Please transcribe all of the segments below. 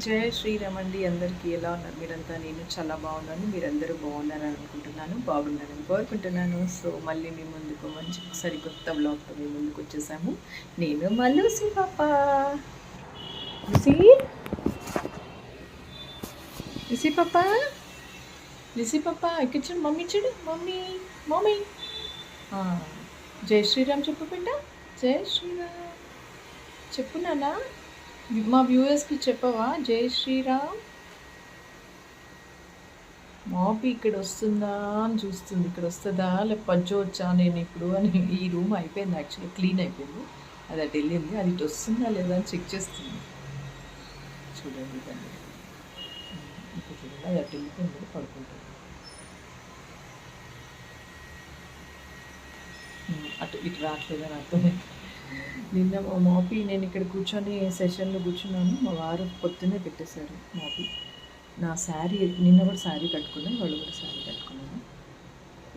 జయ శ్రీరామ్ అండి. అందరికీ ఎలా ఉన్నారు మీరంతా? నేను చాలా బాగున్నాను. మీరందరూ బాగున్నారని అనుకుంటున్నాను, బాగున్నారని కోరుకుంటున్నాను. సో మళ్ళీ మీ ముందుకు మంచి సరికొత్త బ్లాగ్తో మీ ముందుకు వచ్చేసాము. నేను మా లూసీ పాప. లూసీ లూసీ పాప లూసీ పాప ఇక్కడ చూడు, మమ్మీ చూడు, మమ్మీ మమ్మీ. జై శ్రీరామ్ చెప్పు బిడ్డ, జై శ్రీరామ్ చెప్పు నాన్న. మా వ్యూవర్స్కి చెప్పవా జై శ్రీరామ్? మాపి ఇక్కడ వస్తుందా అని చూస్తుంది. ఇక్కడ వస్తుందా లేక పజ్జో వచ్చా నేను ఇప్పుడు అని. ఈ రూమ్ అయిపోయింది, యాక్చువల్లీ క్లీన్ అయిపోయింది. అది అటు వెళ్ళింది, అది ఇటు వస్తుందా లేదా అని చెక్ చేస్తుంది. చూడండి దాన్ని, ఇప్పుడు చూడండి అది అటు వెళ్ళిపోయింది, పడుకుంటుంది. అటు ఇటు రావట్లేదు అని అర్థమైంది. నిన్న మా మాపి నేను ఇక్కడ కూర్చొని సెషన్లో కూర్చున్నాను. మా వారు పొద్దున్నే పెట్టేశారు మాపి. నా శారీ నిన్న కూడా శారీ కట్టుకున్నాను, వాళ్ళు కూడా శారీ కట్టుకున్నాను.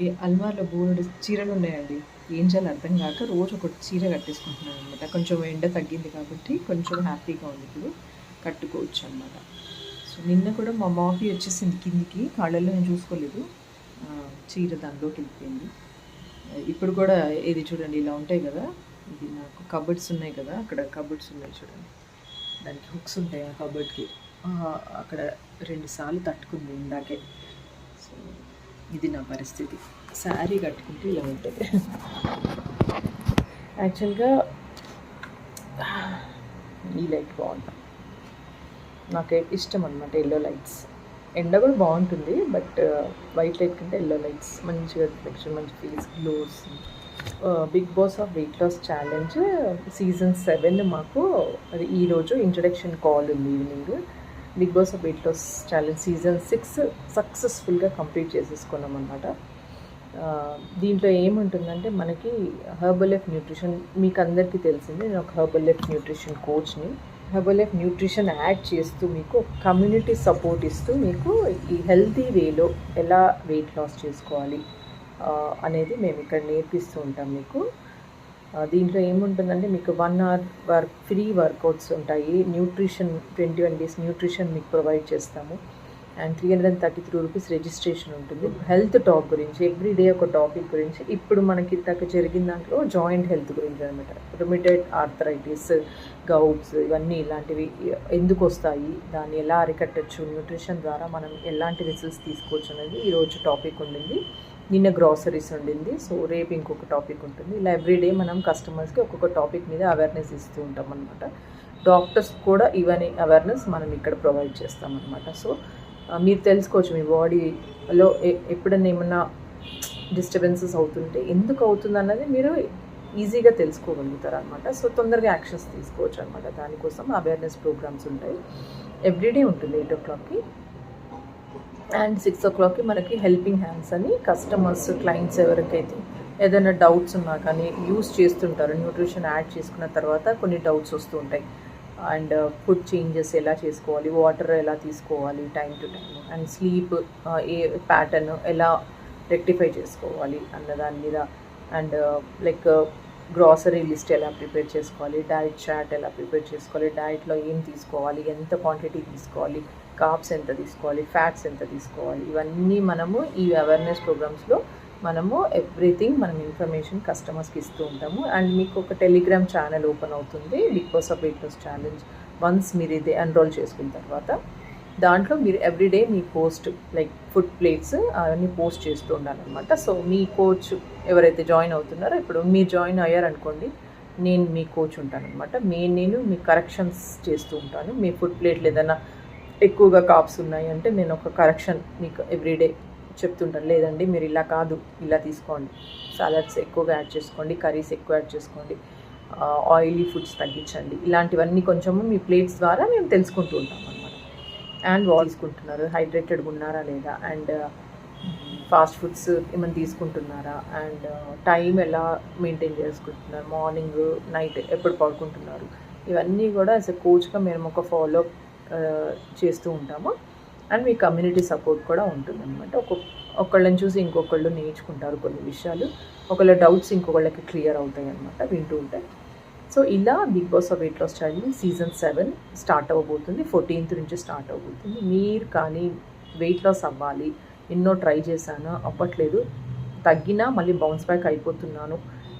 ఈ అల్మార్లో బోర్డు చీరలు ఉన్నాయండి, ఏం చేయాలి అర్థం కాక రోజు ఒకటి చీర కట్టేసుకుంటున్నాను అనమాట. కొంచెం ఎండ తగ్గింది కాబట్టి కొంచెం హ్యాపీగా ఉంది, ఇప్పుడు కట్టుకోవచ్చు అనమాట. సో నిన్న కూడా మా మాపి వచ్చేసింది కిందికి, కాళ్ళల్లో నేను చూసుకోలేదు, చీర దానిలోకి వెళ్ళిపోయింది. ఇప్పుడు కూడా ఇది చూడండి ఇలా ఉంటాయి కదా, ఇది నాకు కబర్డ్స్ ఉన్నాయి కదా, అక్కడ కబర్డ్స్ ఉన్నాయి చూడండి, దానికి హుక్స్ ఉంటాయి ఆ కబర్డ్కి, అక్కడ 2 సార్లు తట్టుకుంది ఇందాకే. సో ఇది నా పరిస్థితి, శారీ కట్టుకుంటే ఇలా ఉంటుంది. యాక్చువల్గా ఈ లైట్ బాగుంటుంది, నాకు ఇష్టం అనమాట. ఎల్లో లైట్స్, ఎండ కూడా బాగుంటుంది, బట్ వైట్ లైట్ కంటే ఎల్లో లైట్స్ మంచిగా రిఫ్లెక్షన్, మంచి face gloss. Bigg boss of weight loss challenge season 7 మాకు అది ఈరోజు ఇంట్రడక్షన్ కాల్ ఉంది evening. Bigg boss of weight loss challenge season 6 సక్సెస్ఫుల్గా కంప్లీట్ చేసేసుకున్నాం అన్నమాట. దీంట్లో ఏముంటుందంటే మనకి హెర్బల్ లైఫ్ న్యూట్రిషన్, మీకు అందరికీ తెలిసింది, నేను ఒక హెర్బల్ లైఫ్ న్యూట్రిషన్ కోచ్ని. హెర్బల్ లైఫ్ న్యూట్రిషన్ యాడ్ చేస్తూ మీకు కమ్యూనిటీ సపోర్ట్ ఇస్తూ మీకు ఈ హెల్తీ వేలో ఎలా వెయిట్ లాస్ చేసుకోవాలి అనేది మేము ఇక్కడ నేర్పిస్తూ ఉంటాం మీకు. దీంట్లో ఏముంటుందంటే మీకు 1 hour ఫ్రీ వర్కౌట్స్ ఉంటాయి. న్యూట్రిషన్ 21 days న్యూట్రిషన్ మీకు ప్రొవైడ్ చేస్తాము. అండ్ 333 రూపీస్ రిజిస్ట్రేషన్ ఉంటుంది. హెల్త్ టాక్ గురించి ఎవ్రీడే ఒక టాపిక్ గురించి, ఇప్పుడు మనకి ఇంతకు జరిగిన దాంట్లో జాయింట్ హెల్త్ గురించి అనమాట. రుమటైడ్ ఆర్థరైటిస్, గౌట్స్, ఇవన్నీ ఇలాంటివి ఎందుకు వస్తాయి, దాన్ని ఎలా అరికట్టచ్చు, న్యూట్రిషన్ ద్వారా మనం ఎలాంటి రిజల్ట్స్ తీసుకోవచ్చు అనేది ఈరోజు టాపిక్ ఉండింది. నిన్న గ్రాసరీస్ ఉండింది. సో రేపు ఇంకొక టాపిక్ ఉంటుంది. ఇలా ఎవ్రీడే మనం కస్టమర్స్కి ఒక్కొక్క టాపిక్ మీద అవేర్నెస్ ఇస్తూ ఉంటాం అనమాట. డాక్టర్స్ కూడా ఇవన్నీ అవేర్నెస్ మనం ఇక్కడ ప్రొవైడ్ చేస్తాం అనమాట. సో మీరు తెలుసుకోవచ్చు మీ బాడీలో ఎప్పుడైనా ఏమన్నా డిస్టర్బెన్సెస్ అవుతుంటే ఎందుకు అవుతుంది అన్నది మీరు ఈజీగా తెలుసుకోగలుగుతారు అనమాట. సో తొందరగా యాక్షన్స్ తీసుకోవచ్చు అనమాట. దానికోసం అవేర్నెస్ ప్రోగ్రామ్స్ ఉంటాయి. ఎవ్రీడే ఉంటుంది 8 o'clockకి. అండ్ 6 o'clockకి మనకి హెల్పింగ్ హ్యాండ్స్ అని కస్టమర్స్, క్లయింట్స్ ఎవరికైతే ఏదైనా డౌట్స్ ఉన్నా కానీ యూస్ చేస్తుంటారు. న్యూట్రిషన్ యాడ్ చేసుకున్న తర్వాత కొన్ని డౌట్స్ వస్తూ ఉంటాయి. అండ్ ఫుడ్ చేంజెస్ ఎలా చేసుకోవాలి, వాటర్ ఎలా తీసుకోవాలి time to time, and sleep A pattern ఎలా రెక్టిఫై చేసుకోవాలి అన్న దాని మీద, అండ్ లైక్ గ్రాసరీ లిస్ట్ ఎలా ప్రిపేర్ చేసుకోవాలి, డైట్ చార్ట్ ఎలా ప్రిపేర్ చేసుకోవాలి, డైట్లో ఏం తీసుకోవాలి, ఎంత క్వాంటిటీ తీసుకోవాలి, కార్బ్స్ ఎంత తీసుకోవాలి, ఫ్యాట్స్ ఎంత తీసుకోవాలి, ఇవన్నీ మనము ఈ అవేర్నెస్ ప్రోగ్రామ్స్లో మనము ఎవ్రీథింగ్ మనం ఇన్ఫర్మేషన్ కస్టమర్స్కి ఇస్తూ ఉంటాము. అండ్ మీకు ఒక టెలిగ్రామ్ ఛానల్ ఓపెన్ అవుతుంది, Bigg boss of weight loss challenge. Once మీరు ఇది ఎన్రోల్ చేసుకున్న తర్వాత దాంట్లో మీరు ఎవ్రీడే మీ పోస్ట్ లైక్ ఫుడ్ ప్లేట్స్ అవన్నీ పోస్ట్ చేస్తూ ఉండాలన్నమాట. సో మీ కోచ్ ఎవరైతే జాయిన్ అవుతున్నారో, ఇప్పుడు మీరు జాయిన్ అయ్యారనుకోండి, నేను మీ కోచ్ ఉంటాను అనమాట. నేను మీ కరెక్షన్స్ చేస్తూ ఉంటాను. మీ ఫుడ్ ప్లేట్లు ఏదైనా ఎక్కువగా కాప్స్ ఉన్నాయి అంటే నేను ఒక కరెక్షన్ మీకు ఎవ్రీడే చెప్తుంటాను. లేదండి మీరు ఇలా కాదు, ఇలా తీసుకోండి, సాలడ్స్ ఎక్కువగా యాడ్ చేసుకోండి, కర్రీస్ ఎక్కువ యాడ్ చేసుకోండి, ఆయిలీ ఫుడ్స్ తగ్గించండి, ఇలాంటివన్నీ కొంచెము మీ ప్లేట్స్ ద్వారా మేము తెలుసుకుంటూ ఉంటాం అనమాట. అండ్ తీసుకుంటున్నారు, హైడ్రేటెడ్గా ఉన్నారా లేదా, అండ్ ఫాస్ట్ ఫుడ్స్ ఏమైనా తీసుకుంటున్నారా, అండ్ టైం ఎలా మెయింటైన్ చేసుకుంటున్నారు, మార్నింగ్ నైట్ ఎప్పుడు పడుకుంటున్నారు, ఇవన్నీ కూడా యాజ్ ఎ కోచ్గా మేము ఒక ఫాలో చేస్తూ ఉంటాము. అండ్ మీ కమ్యూనిటీ సపోర్ట్ కూడా ఉంటుందన్నమాట. ఒకళ్ళని చూసి ఇంకొకళ్ళు నేర్చుకుంటారు కొన్ని విషయాలు, ఒకళ్ళ డౌట్స్ ఇంకొకళ్ళకి క్లియర్ అవుతాయి అన్నమాట వింటూ ఉంటాయి. సో ఇలా big boss of weight loss challenge season 7 start అవ్వబోతుంది. 14th నుంచి స్టార్ట్ అవ్వబోతుంది. మీరు కానీ వెయిట్ లాస్ అవ్వాలి, ఎన్నో ట్రై చేశాను అవ్వట్లేదు, తగ్గినా మళ్ళీ బౌన్స్ బ్యాక్ అయిపోతున్నాను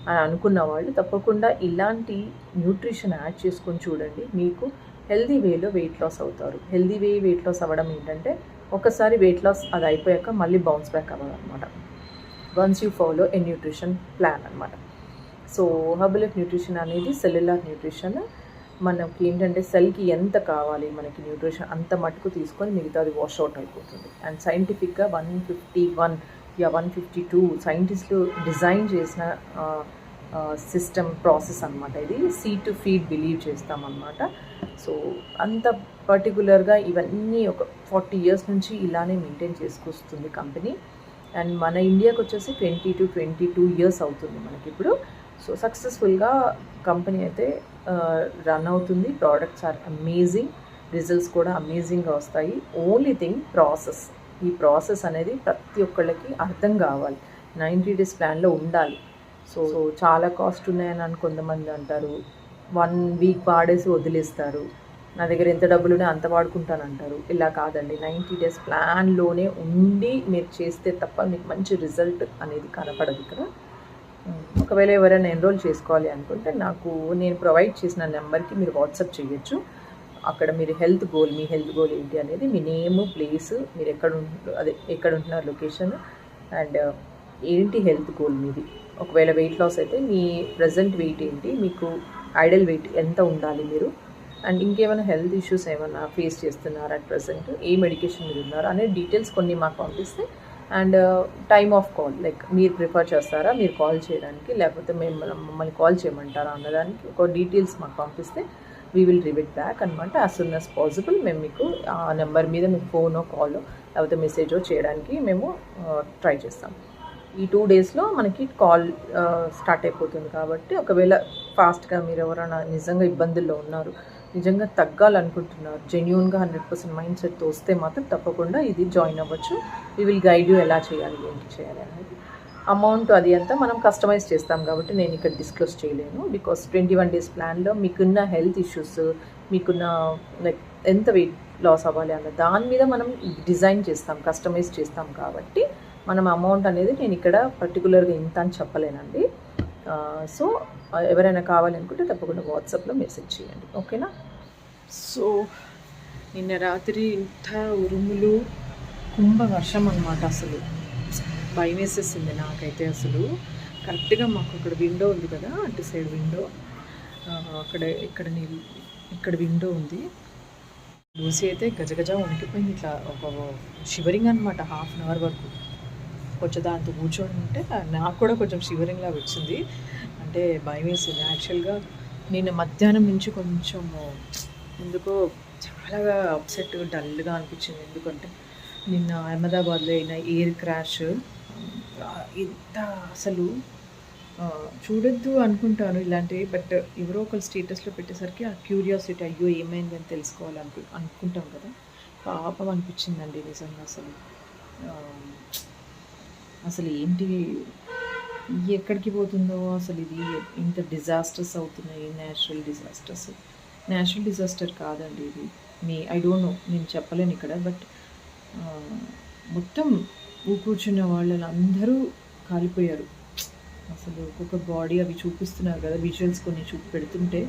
అని అనుకున్న వాళ్ళు తప్పకుండా ఇలాంటి న్యూట్రిషన్ యాడ్ చేసుకొని చూడండి. మీకు హెల్దీ వేలో వెయిట్ లాస్ అవుతారు. హెల్దీ వే వెయిట్ లాస్ అవ్వడం ఏంటంటే ఒకసారి వెయిట్ లాస్ అది అయిపోయాక మళ్ళీ బౌన్స్ బ్యాక్ అవ్వాలన్నమాట. Once you follow a nutrition plan అనమాట. సో హెర్బలైఫ్ న్యూట్రిషన్ అనేది సెల్యులార్ న్యూట్రిషన్. మనకి ఏంటంటే సెల్కి ఎంత కావాలి మనకి న్యూట్రిషన్ అంత మటుకు తీసుకొని మిగతాది వాష్ అవుట్ అయిపోతుంది. అండ్ సైంటిఫిక్గా 151 152 సైంటిస్టులు డిజైన్ చేసిన సిస్టమ్ ప్రాసెస్ అనమాట. ఇది సీడ్ టు ఫీడ్ బిలీవ్ చేస్తామన్నమాట. సో అంత పర్టికులర్గా ఇవన్నీ ఒక 40 years నుంచి ఇలానే మెయింటైన్ చేసుకొస్తుంది కంపెనీ. అండ్ మన ఇండియాకి వచ్చేసి 20 to 22 years అవుతుంది మనకి ఇప్పుడు. సో సక్సెస్ఫుల్గా కంపెనీ అయితే రన్ అవుతుంది. ప్రోడక్ట్స్ ఆర్ అమేజింగ్, రిజల్ట్స్ కూడా అమేజింగ్గా వస్తాయి. Only thing process. ఈ ప్రాసెస్ అనేది ప్రతి ఒక్కళ్ళకి అర్థం కావాలి, 90 days ప్లాన్లో ఉండాలి. సో చాలా కాస్ట్ ఉన్నాయని కొంతమంది అంటారు, 1 week వాడేసి వదిలేస్తారు, నా దగ్గర ఎంత డబ్బులునే అంత వాడుకుంటానంటారు. ఇలా కాదండి, 90 days ప్లాన్లోనే ఉండి మీరు చేస్తే తప్ప మీకు మంచి రిజల్ట్ అనేది కనపడదు ఇక్కడ. ఒకవేళ ఎవరైనా ఎన్రోల్ చేసుకోవాలి అనుకుంటే నేను ప్రొవైడ్ చేసిన నెంబర్కి మీరు వాట్సాప్ చేయొచ్చు. అక్కడ మీరు మీ హెల్త్ గోల్ ఏంటి అనేది, మీ నేమ్, ప్లేస్, మీరు ఎక్కడ ఉంటున్నారు లొకేషన్, అండ్ ఏంటి హెల్త్ గోల్ మీది. ఒకవేళ వెయిట్ లాస్ అయితే మీ ప్రజెంట్ వెయిట్ ఏంటి, మీకు ఐడల్ వెయిట్ ఎంత ఉండాలి మీరు, అండ్ ఇంకేమైనా హెల్త్ ఇష్యూస్ ఏమైనా ఫేస్ చేస్తున్నారా అట్ ప్రజెంట్, ఏ మెడికేషన్ మీద ఉన్నారు అనే డీటెయిల్స్ కొన్ని మాకు పంపిస్తే, and time of call, like మీరు ప్రిఫర్ చేస్తారా మీరు కాల్ చేయడానికి, లేకపోతే మమ్మల్ని కాల్ చేయమంటారా అన్నదానికి ఒక డీటెయిల్స్ మాకు పంపిస్తే వీ విల్ రివిట్ బ్యాక్ అనమాట. యాజ్ సూన్ యాజ్ పాసిబుల్ మేము మీకు ఆ నెంబర్ మీద మీకు ఫోనో కాలో లేకపోతే మెసేజో చేయడానికి మేము ట్రై చేస్తాం. ఈ 2 daysలో మనకి కాల్ స్టార్ట్ అయిపోతుంది. కాబట్టి ఒకవేళ ఫాస్ట్గా మీరు ఎవరైనా నిజంగా ఇబ్బందుల్లో ఉన్నారు, నిజంగా తగ్గాలనుకుంటున్నారు, జెన్యూన్గా 100% మైండ్ సెట్తో వస్తే మాత్రం తప్పకుండా ఇది జాయిన్ అవ్వచ్చు. వీ విల్ గైడ్ యూ ఎలా చేయాలి, ఏంటి చేయాలి అనేది. అమౌంట్ అది అంతా మనం కస్టమైజ్ చేస్తాం కాబట్టి నేను ఇక్కడ డిస్క్లోజ్ చేయలేను. బికాస్ 21 days ప్లాన్లో మీకున్న హెల్త్ ఇష్యూస్, మీకున్న లైక్ ఎంత వెయిట్ లాస్ అవ్వాలి అన్న దాని మీద మనం డిజైన్ చేస్తాం, కస్టమైజ్ చేస్తాం. కాబట్టి మనం అమౌంట్ అనేది నేను ఇక్కడ పర్టికులర్గా ఇంత అని చెప్పలేనండి. సో ఎవరైనా కావాలనుకుంటే తప్పకుండా వాట్సాప్లో మెసేజ్ చేయండి, ఓకేనా. సో నిన్న రాత్రి ఇంత ఉరుములు, కుంభవర్షం అన్నమాట. అసలు భయం వేసేసింది నాకైతే. అసలు కరెక్ట్గా మాకు అక్కడ విండో ఉంది కదా, అటు సైడ్ విండో, ఇక్కడ విండో ఉంది. లూసీ అయితే గజగజ వణికిపోయింది, ఇట్లా ఒక షివరింగ్ అనమాట. 1/2 hour వరకు కొంచెం దాంతో కూర్చొని ఉంటే నాకు కూడా కొంచెం షివరింగ్లా వచ్చింది. అంటే భయం వేసింది. యాక్చువల్గా నేను మధ్యాహ్నం నుంచి కొంచెం ఎందుకో చాలా అప్సెట్, డల్గా అనిపించింది. ఎందుకంటే నిన్న అహ్మదాబాద్లో అయిన ఎయిర్ క్రాష్ ఎంత అసలు చూడొద్దు అనుకుంటాను ఇలాంటివి, బట్ ఎవరో ఒకరు స్టేటస్లో పెట్టేసరికి ఆ క్యూరియాసిటీ, అయ్యో ఏమైంది అని అనుకుంటాం కదా, పాపం అనిపించిందండి నిజంగా. అసలు ఏంటి, ఎక్కడికి పోతుందో అసలు ఇది, ఇంత డిజాస్టర్స్ అవుతున్నాయి. న్యాచురల్ డిజాస్టర్ కాదండి ఇది. ఐ డోంట్ నో, నేను చెప్పలేను ఇక్కడ. బట్ మొత్తం కూర్చున్న వాళ్ళందరూ కాలిపోయారు. అసలు ఒక్కొక్క బాడీ అవి చూపిస్తున్నారు కదా, విజువల్స్ కొన్ని పెడుతుంటే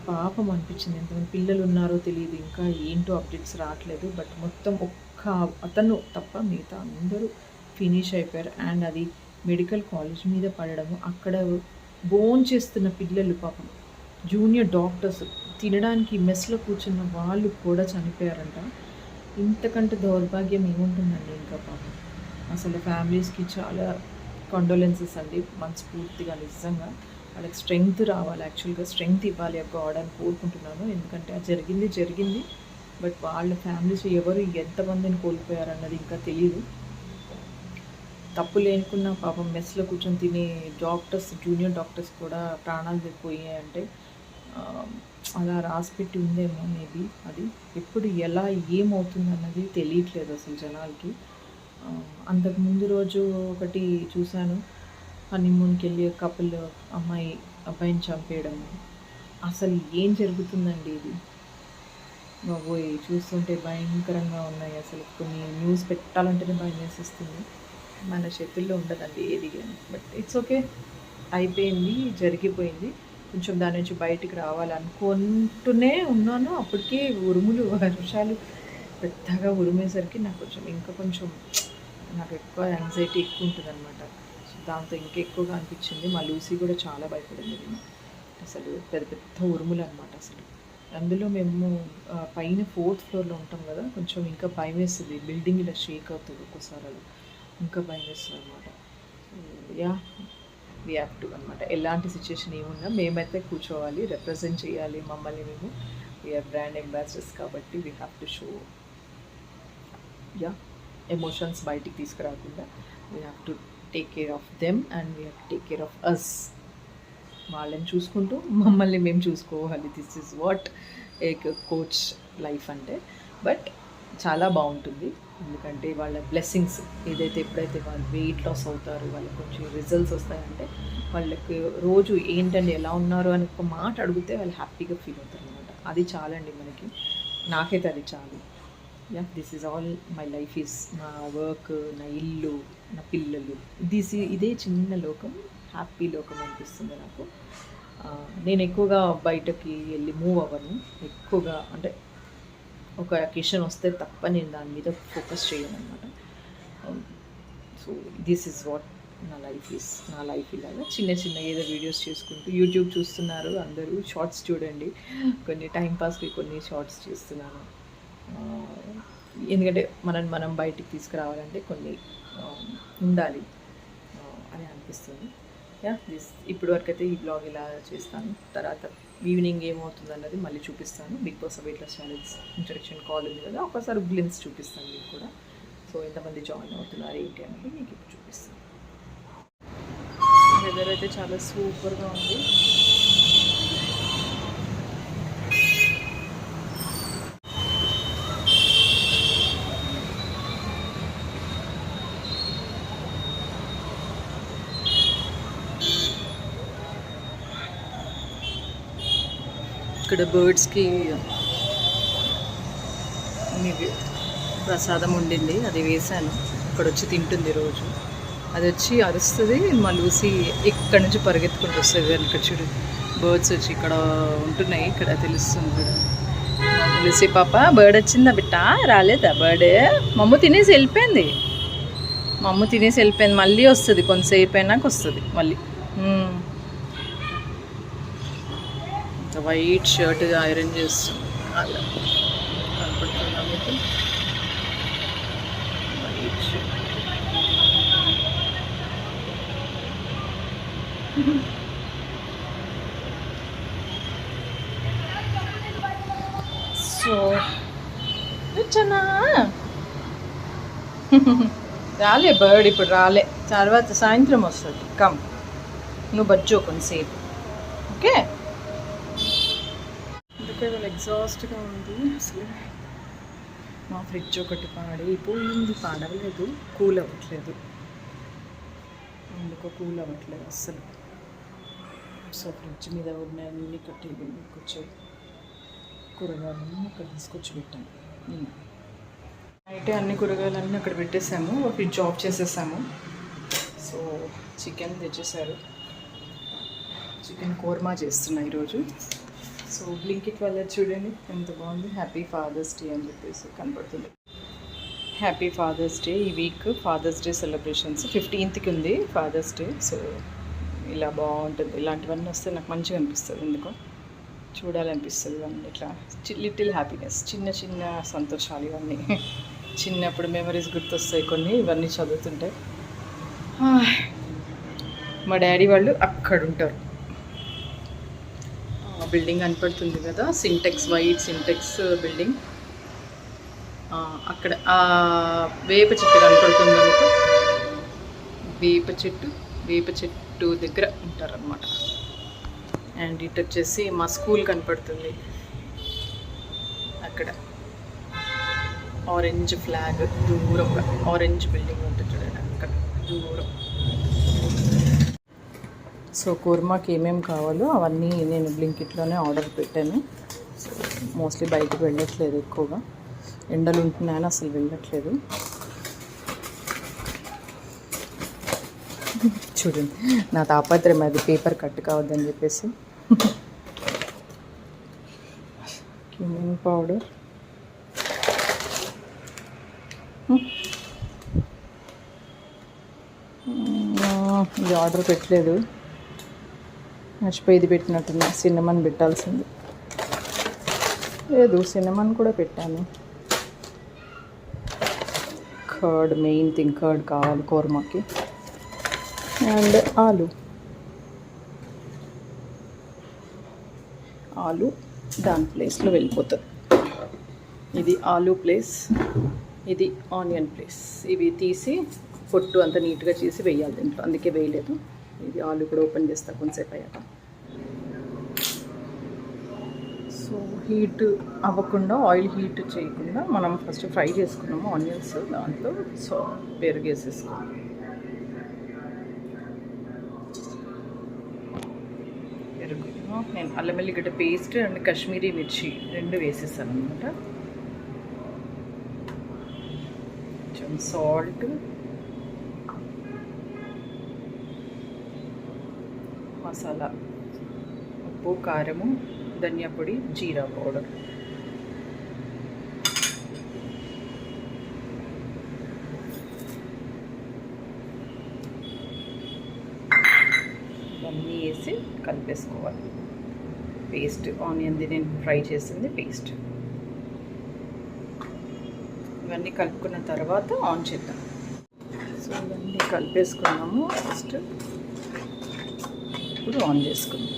పాపం అనిపించింది. ఎంతమంది పిల్లలు ఉన్నారో తెలియదు, ఇంకా ఏంటో అప్డేట్స్ రావట్లేదు. బట్ మొత్తం ఒక్క అతను తప్ప మిగతా అందరూ ఫినిష్ అయిపోయారు. అండ్ అది మెడికల్ కాలేజ్ మీద పడడము, అక్కడ బోన్ చేస్తున్న పిల్లలు, పాపం జూనియర్ డాక్టర్స్, తినడానికి మెస్లో కూర్చున్న వాళ్ళు కూడా చనిపోయారంట. ఇంతకంటే దౌర్భాగ్యం ఏముంటుందండి ఇంకా. పాపం అసలు ఫ్యామిలీస్కి చాలా కండోలెన్సెస్ అండి, మనస్ఫూర్తిగా. నిజంగా వాళ్ళకి స్ట్రెంగ్త్ రావాలి, యాక్చువల్గా స్ట్రెంగ్త్ ఇవ్వాలి ఆ గాడ్ అని కోరుకుంటున్నాను. ఎందుకంటే అది జరిగింది. బట్ వాళ్ళ ఫ్యామిలీస్ ఎవరు ఎంతమందిని కోల్పోయారన్నది ఇంకా తెలియదు. తప్పు లేనుకున్న పాపం మెస్లో కూర్చొని తినే డాక్టర్స్, జూనియర్ డాక్టర్స్ కూడా ప్రాణాలు పోయాయంటే అలా రాసిపెట్టి ఉందేమో మేబీ. అది ఎప్పుడు ఎలా ఏమవుతుంది అన్నది తెలియట్లేదు అసలు జనాలకి. అంతకుముందు రోజు ఒకటి చూశాను, హనీమూన్కి వెళ్ళి కపుల్ అబ్బాయిని చంపేయడము. అసలు ఏం జరుగుతుందండి ఇది? బాబోయ్! చూస్తుంటే భయంకరంగా ఉన్నాయి. అసలు కొన్ని న్యూస్ పెట్టాలంటేనే భయం వేసేస్తుంది. మన చేతుల్లో ఉండదండి ఏది గాని. But it's okay. అయిపోయింది, జరిగిపోయింది. కొంచెం దాని నుంచి బయటికి రావాలనుకుంటూనే ఉన్నాను. అప్పటికే ఉరుములు, వర్షాలు పెద్దగా ఉరిమేసరికి నాకు కొంచెం ఇంకా కొంచెం నాకు ఎక్కువ యాంగ్జైటీ ఎక్కువ ఉంటుందన్నమాట. సో దాంతో ఇంకా ఎక్కువగా అనిపించింది. మా లూసీ కూడా చాలా భయపడింది. అసలు పెద్ద పెద్ద ఉరుములు అనమాట అసలు. అందులో మేము పైన 4th ఫ్లోర్లో ఉంటాం కదా, కొంచెం ఇంకా భయం వేస్తుంది. బిల్డింగ్ ఇలా షేక్ అవుతుంది ఒక్కోసారి, అది ఇంకా భయం వేస్తుంది అనమాట. యా, వీ హ్యావ్ టు అనమాట. ఎలాంటి సిచ్యువేషన్ ఏమున్నా మేమైతే కూర్చోవాలి, రిప్రజెంట్ చేయాలి మమ్మల్ని మేము. వీఆర్ బ్రాండ్ అంబాసిడర్స్ కాబట్టి we have to show, yeah, emotions బయటికి తీసుకురాకుండా we have to take care of them and we have to take care of us. వాళ్ళని చూసుకుంటూ మమ్మల్ని మేము చూసుకోవాలి. This is what a coach life అంటే. బట్ చాలా బాగుంటుంది, ఎందుకంటే వాళ్ళ బ్లెస్సింగ్స్ ఏదైతే ఎప్పుడైతే వాళ్ళు వెయిట్ లాస్ అవుతారు, వాళ్ళకి కొంచెం రిజల్ట్స్ వస్తాయంటే వాళ్ళకి రోజు ఏంటండి ఎలా ఉన్నారు అని ఒక మాట అడిగితే వాళ్ళు హ్యాపీగా ఫీల్ అవుతారు అనమాట. అది చాలండి మనకి. నాకైతే అది చాలు. Yeah, this is all my life is. నా వర్క్, నా ఇల్లు, నా పిల్లలు, ఇదే చిన్న లోకం, హ్యాపీ లోకం అనిపిస్తుంది నాకు. నేను ఎక్కువగా బయటకి వెళ్ళి మూవ్ అవ్వను ఎక్కువగా, అంటే ఒక అకేషన్ వస్తే తప్ప నేను దాని మీద ఫోకస్ చేయను అనమాట. సో దిస్ ఈజ్ వాట్ నా లైఫ్ ఈజ్. నా లైఫ్ ఇలాగా చిన్న చిన్న ఏదో వీడియోస్ చేసుకుంటూ, యూట్యూబ్ చూస్తున్నారు అందరూ, షార్ట్స్ చూడండి. కొన్ని టైంపాస్కి కొన్ని షార్ట్స్ చూస్తున్నాను. ఎందుకంటే మనం బయటికి తీసుకురావాలంటే కొన్ని ఉండాలి అని అనిపిస్తుంది. యా, ఇప్పుడు వరకు అయితే ఈ బ్లాగ్ ఇలా చేస్తాను. తర్వాత ఈవినింగ్ ఏమవుతుంది అన్నది మళ్ళీ చూపిస్తాను. Bigg Boss weight loss challenge introduction call ఉంది కదా, ఒకసారి గ్లిమ్స్ చూపిస్తాను మీకు కూడా. సో ఎంతమంది జాయిన్ అవుతున్నారు ఏంటి అనేది మీకు ఇప్పుడు చూపిస్తాను. వెదర్ అయితే చాలా సూపర్గా ఉంది. ఇక్కడ బర్డ్స్కి ప్రసాదం ఉండింది, అది వేశాను. ఇక్కడ వచ్చి తింటుంది రోజు. అది వచ్చి అరుస్తుంది. మా లూసీ ఇక్కడ నుంచి పరిగెత్తుకుంటూ వస్తుంది. ఇక్కడ చూడు, బర్డ్స్ వచ్చి ఇక్కడ ఉంటున్నాయి. ఇక్కడ తెలుస్తుంది కూడా. లూసీ పాప, బర్డ్ వచ్చిందా బిట్ట? రాలేదా బర్డ్? మమ్మ తినేసి వెళ్ళిపోయింది. మళ్ళీ వస్తుంది, కొంతసేపు అయినాక వస్తుంది మళ్ళీ. వైట్ షర్ట్ ఐరన్ చేస్తుంది. అలా కనపడుతుందా మీకు? White shirt. సో వచ్చానా? రాలే బర్డ్, ఇప్పుడు రాలే, తర్వాత సాయంత్రం వస్తుంది. కమ్, నువ్వు బజ్జో కొంతసేపు, ఓకే? వాళ్ళు ఎగ్జాస్ట్గా ఉంది అసలు. మా ఫ్రిడ్జ్ ఒకటి పాడైపోయింది. పాడవలేదు, కూల్ అవ్వట్లేదు. ఎందుకో కూల్ అవ్వట్లేదు అస్సలు. సో ఫ్రిడ్జ్ మీద ఉన్నాయన్నీ ఇక్కడ టేబుల్ మీదకి వచ్చాయి. కూరగాయలన్నీ అక్కడ తీసుకొచ్చి పెట్టాను. అయితే అన్ని కూరగాయలన్నీ అక్కడ పెట్టేసాము, ఫ్రిడ్జ్ ఆఫ్ చేసేసాము. సో చికెన్ తెచ్చేసారు, చికెన్ కోర్మా చేస్తున్నా ఈరోజు. సో బ్లింకిట్ వల్ల చూడండి ఎంత బాగుంది. హ్యాపీ ఫాదర్స్ డే అని చెప్పేసి కనపడుతుంది. Happy father's day. ఈ week father's day celebrations 15th ఉంది ఫాదర్స్ డే. సో ఇలా బాగుంటుంది. ఇలాంటివన్నీ వస్తే నాకు మంచిగా అనిపిస్తుంది, ఎందుకో చూడాలనిపిస్తుంది ఇవన్నీ. ఇట్లా లిటిల్ హ్యాపీనెస్, చిన్న చిన్న సంతోషాలు ఇవన్నీ. చిన్నప్పుడు మెమరీస్ గుర్తొస్తాయి కొన్ని, ఇవన్నీ చదువుతుంటే. మా డాడీ వాళ్ళు అక్కడ ఉంటారు. బిల్డింగ్ కనపడుతుంది కదా, సింటెక్స్, వైట్ సింటెక్స్ బిల్డింగ్. అక్కడ వేప చెట్టు కనపడుతుంది మీకు. వేప చెట్టు దగ్గర ఉంటారనమాట. అండ్ ఇటు వచ్చేసి మా స్కూల్ కనపడుతుంది అక్కడ. ఆరెంజ్ ఫ్లాగ్ దూరంగా, ఆరెంజ్ బిల్డింగ్ ఉంటుంది చూడండి అక్కడ దూరం. సో కుర్మాకి ఏమేమి కావాలో అవన్నీ నేను బ్లింకిట్లోనే ఆర్డర్ పెట్టాను. సో మోస్ట్లీ బయటకు వెళ్ళట్లేదు, ఎక్కువగా ఎండలు ఉంటున్నాయని అసలు వెళ్ళట్లేదు. చూడండి నా తాపత్రయం, అది పేపర్ కట్ కావద్దని చెప్పేసి. క్యూమిన్ పౌడర్, ఇది ఆర్డర్ పెట్టలేదు, మర్చిపోయి ఇది పెట్టినట్టున్నా. సిన్నమన్ పెట్టాల్సింది, లేదు సిన్నమన్ కూడా పెట్టాను. కర్డ్, మెయిన్ థింగ్ కర్డ్ కావాలి కోర్మాకి. అండ్ ఆలు దాని ప్లేస్లో వెళ్ళిపోతుంది. ఇది ఆలు ప్లేస్, ఇది ఆనియన్ ప్లేస్. ఇవి తీసి పొట్టు అంత నీట్గా చేసి వేయాలి దీంట్లో, అందుకే వేయలేదు. ఇది ఆలు కూడా ఓపెన్ చేస్తా కొంచెంసేపు అయ్యాక. సో హీట్ అవ్వకుండా, ఆయిల్ హీట్ చేయకుండా మనం ఫస్ట్ ఫ్రై చేసుకున్నాము ఆనియన్స్. దాంట్లో సో పెరుగు వేసేసుకోవాలి. పెరుగు, నేను అల్లం వెల్లిగడ్డ పేస్ట్ అండ్ కాశ్మీరీ మిర్చి 2 వేసేసాను అనమాట. కొంచెం సాల్ట్, మసాలా, ఉప్పు, కారము, ధనియా పొడి, జీరా పౌడర్. ఇవన్నీ వేసి కలిపేసుకోవాలి. పేస్ట్, ఆనియన్ది నేను ఫ్రై చేసింది పేస్ట్. ఇవన్నీ కలుపుకున్న తర్వాత ఆన్ చేద్దాం. సో ఇవన్నీ కలిపేసుకున్నాము ఫస్ట్. ఇప్పుడు ఆన్ చేసుకుందాం.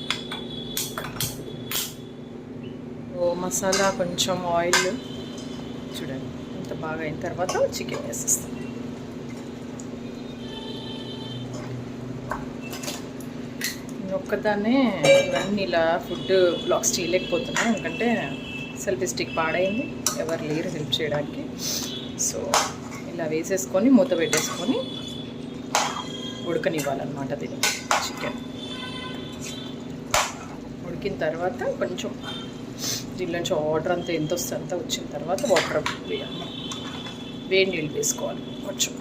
మసాలా కొంచెం ఆయిల్ చూడండి ఇంత బాగా అయిన తర్వాత చికెన్ వేసేస్తాం. ఒక్కదాన్నే ఇవన్నీ ఇలా ఫుడ్ బ్లాగ్స్ చేయలేకపోతున్నాను, ఎందుకంటే సెల్ఫీ స్టిక్ పాడైంది, ఎవరు లేరు హెల్ప్ చేయడానికి. సో ఇలా వేసేసుకొని మూత పెట్టేసుకొని ఉడకనివ్వాలన్నమాట. దీన్ని చికెన్ ఉడికిన తర్వాత కొంచెం దీనిలోంచి వాటర్ అంతా ఎంత వస్తే అంతా వచ్చిన తర్వాత వాటర్ వేయాలి. వేడి నీళ్ళు వేసుకోవాలి కొంచెం.